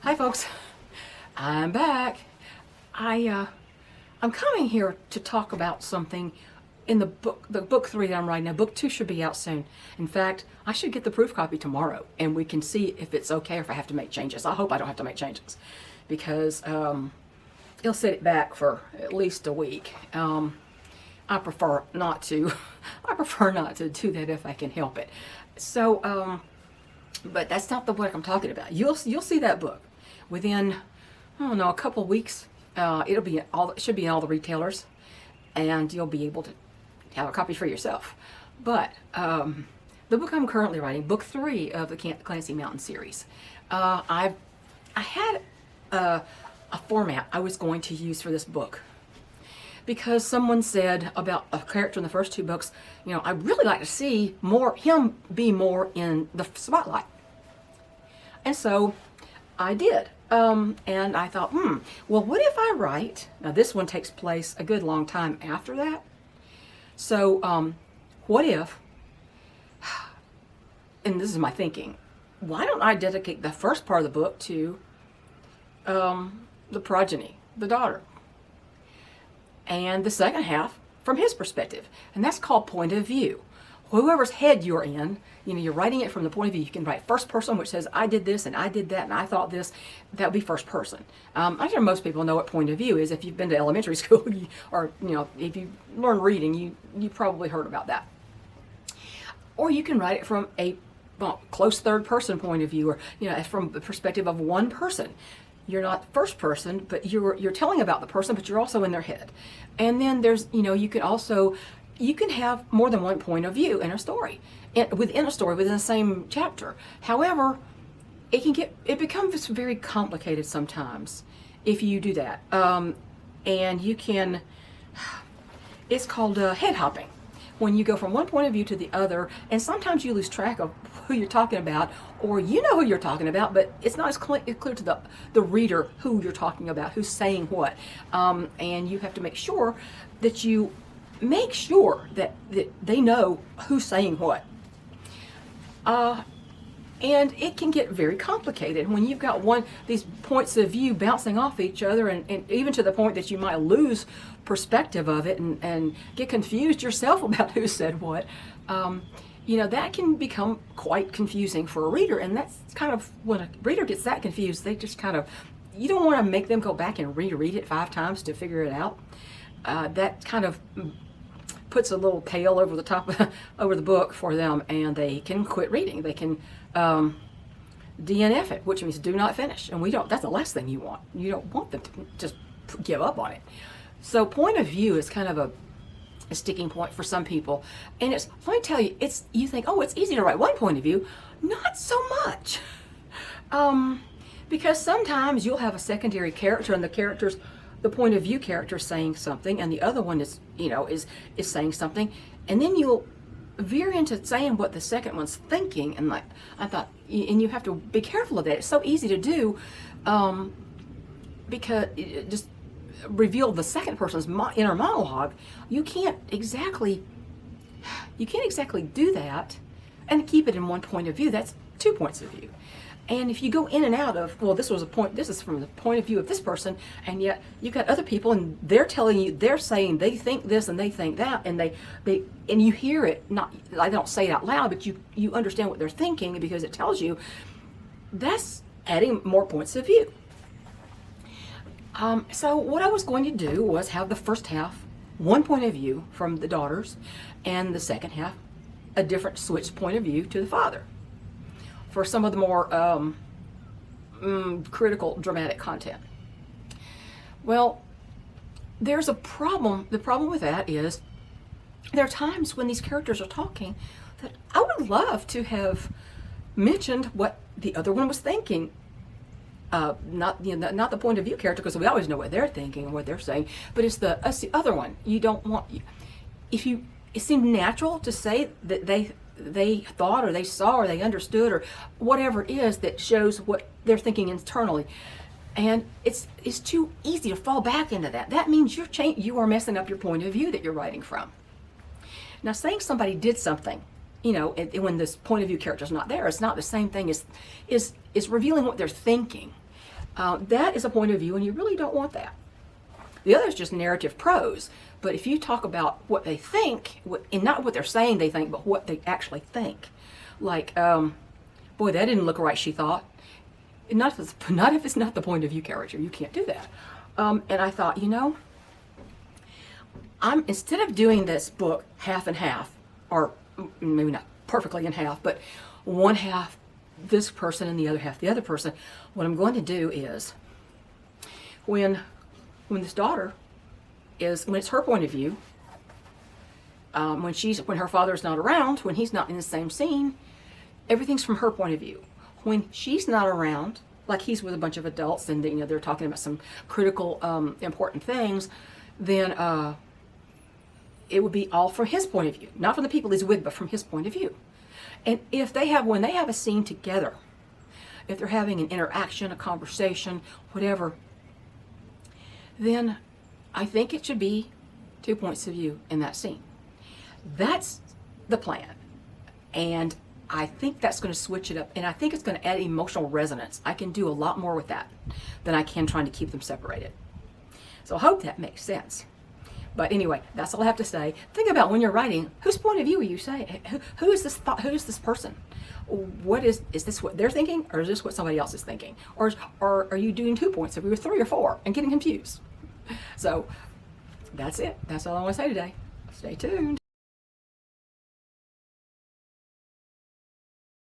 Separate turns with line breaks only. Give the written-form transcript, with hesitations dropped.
Hi folks, I'm back. I'm coming here to talk about something in the book 3 that I'm writing now. Book 2 should be out soon. In fact, I should get the proof copy tomorrow and we can see if it's okay or if I have to make changes. I hope I don't have to make changes because it'll set it back for at least a week. I prefer not to. I prefer not to do that if I can help it. So, but that's not the book I'm talking about. You'll see that book within, I don't know, a couple of weeks. It should be in all the retailers, and you'll be able to have a copy for yourself. But the book I'm currently writing, book 3 of the Clancy Mountain series, I had a format I was going to use for this book because someone said about a character in the first 2 books, you know, I'd really like to see him be more in the spotlight. And so I did. And I thought, well, what if I write, now this one takes place a good long time after that. So, what if, and this is my thinking, why don't I dedicate the first part of the book to the progeny, the daughter, and the second half from his perspective? And that's called point of view. Whoever's head you're in, you know, you're writing it from the point of view. You can write first person, which says, I did this and I did that and I thought this. That would be first person. I'm sure most people know what point of view is. If you've been to elementary school or, you know, if you learn reading, you probably heard about that. Or you can write it from a close third person point of view, or, you know, from the perspective of one person. You're not first person, but you're telling about the person, but you're also in their head. And then there's, you know, you can have more than one point of view in a story, within the same chapter. However, it becomes very complicated sometimes if you do that. And you can, it's called head hopping. When you go from one point of view to the other, and sometimes you lose track of who you're talking about, or you know who you're talking about, but it's not as clear to the reader who you're talking about, who's saying what. And you have to make sure that they know who's saying what. And it can get very complicated when you've got these points of view bouncing off each other, and even to the point that you might lose perspective of it and get confused yourself about who said what. You know, that can become quite confusing for a reader, and that's kind of, when a reader gets that confused, they just kind of, you don't want to make them go back and reread it 5 times to figure it out. That kind of puts a little tail over the top over the book for them, and they can quit reading. They can DNF it, which means do not finish, and that's the last thing you want. You don't want them to just give up on it. So point of view is kind of a sticking point for some people, and let me tell you, you think, oh, it's easy to write one point of view. Not so much. Because sometimes you'll have a secondary character, and the point of view character saying something, and the other one is saying something, and then you'll veer into saying what the second one's thinking. And and you have to be careful of that. It's so easy to do, because it just reveal the second person's inner monologue. You can't exactly do that and keep it in one point of view. That's 2 points of view. And if you go in and out of, well, this is from the point of view of this person, and yet you've got other people, and they're saying they think this and they think that, and and you hear it, I don't say it out loud, but you understand what they're thinking because it tells you. That's adding more points of view. So what I was going to do was have the first half one point of view from the daughters, and the second half a different switched point of view to the father, for some of the more critical, dramatic content. Well, there's a problem. The problem with that is there are times when these characters are talking that I would love to have mentioned what the other one was thinking. Not the point of view character, because we always know what they're thinking and what they're saying, but it's the other one. You don't want, it seemed natural to say that they thought, or they saw, or they understood, or whatever it is that shows what they're thinking internally. And it's too easy to fall back into that. That means you are messing up your point of view that you're writing from. Now, saying somebody did something, you know, when this point of view character is not there, it's not the same thing as revealing what they're thinking. That is a point of view, and you really don't want that. The other is just narrative prose. But if you talk about what they think, and not what they're saying they think, but what they actually think, like, boy, that didn't look right, she thought. Not if it's not the point of view character. You can't do that. And I thought, instead of doing this book half and half, or maybe not perfectly in half, but one half this person and the other half the other person, what I'm going to do is, when this daughter when it's her point of view, when her father's not around, when he's not in the same scene, everything's from her point of view. When she's not around, like he's with a bunch of adults and they're talking about some critical, important things, then it would be all from his point of view, not from the people he's with, but from his point of view. And when they have a scene together, if they're having an interaction, a conversation, whatever, then I think it should be 2 points of view in that scene. That's the plan. And I think that's going to switch it up, and I think it's going to add emotional resonance. I can do a lot more with that than I can trying to keep them separated. So I hope that makes sense. But anyway, that's all I have to say. Think about when you're writing, whose point of view are you saying? Who is this thought? Who is this person? What is this what they're thinking, or is this what somebody else is thinking? Or are you doing 2 points of view, or 3 or 4, and getting confused? So that's it. That's all I want to say today. Stay tuned.